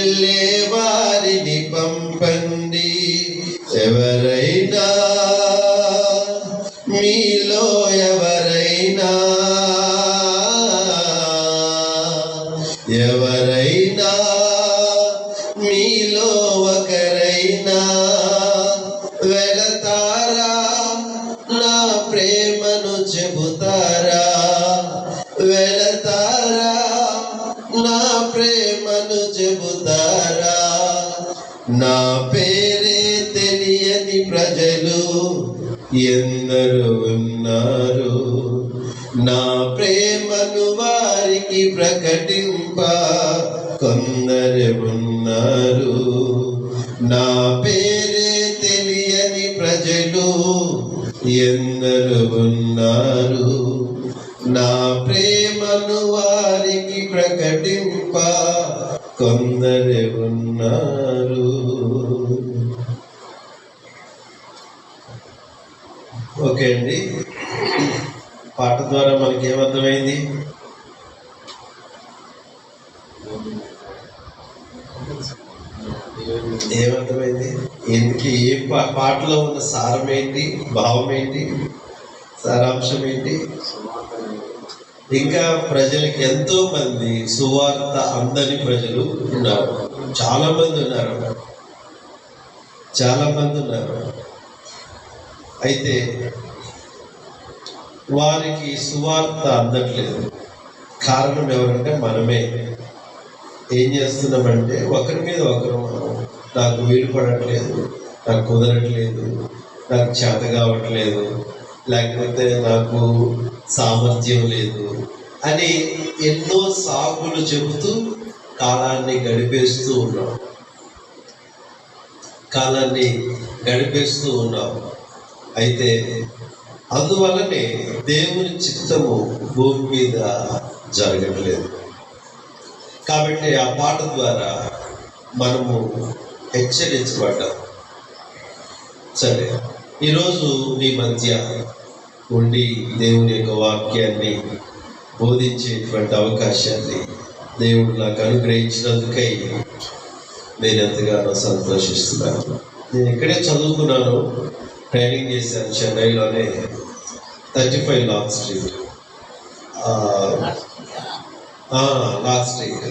వెళ్ళే వారిని పంపండి. ఎవరైనా మీలో ఎవరైనా మీలో ఒకరైనా వెళతారా, నా ప్రేమను చెబుతారా? వెళతారా, నా ప్రేమను చెబుతారా? నా పేరే తెలియని ప్రజలు ఎందరో ఉన్నారు. నా ప్రేమను వారికి ప్రకటింప కొందరు ఉన్నారు. నా పేరే తెలియని ప్రజలు ఎందరో ఉన్నారు. నా ప్రేమను వారికి ప్రకటింప కొందరు ఉన్నారు. ఓకే అండి, పాట ద్వారా మనకి ఏమర్థమైంది? ఏమర్థమైంది? ఎందుకు ఏ పాటలో ఉన్న సారం ఏంటి, భావం ఏంటి, సారాంశం ఏంటి? ఇంకా ప్రజలకి ఎంతో మంది సువార్త అందని ప్రజలు ఉన్నారు. చాలా మంది ఉన్నారు. అయితే వారికి సువార్త అందట్లేదు. కారణం ఎవరంటే మనమే. ఏం చేస్తున్నామంటే ఒకరి మీద ఒకరు నాకు వీలు పడట్లేదు, నాకు కుదరట్లేదు, నాకు చేత కావట్లేదు, లేకపోతే నాకు సామర్థ్యం లేదు అని ఎన్నో సాకులు చెబుతూ కాలాన్ని గడిపేస్తూ ఉన్నాం. అయితే అందువల్లనే దేవుని చిత్తము భూమి మీద జరగట్లేదు. కాబట్టి ఆ పాట ద్వారా మనము హెచ్చరించబడ్డాం. సరే, ఈరోజు మీ మధ్య ఉండి దేవుని యొక్క వాక్యాన్ని బోధించేటువంటి అవకాశాన్ని దేవుడు నాకు అనుగ్రహించినందుకై నేను ఎంతగానో సంతోషిస్తున్నాను. నేను ఇక్కడే చదువుకున్నాను, ట్రైనింగ్ చేశాను చెన్నైలోనే, 35 లాక్ స్ట్రీట్. Lock street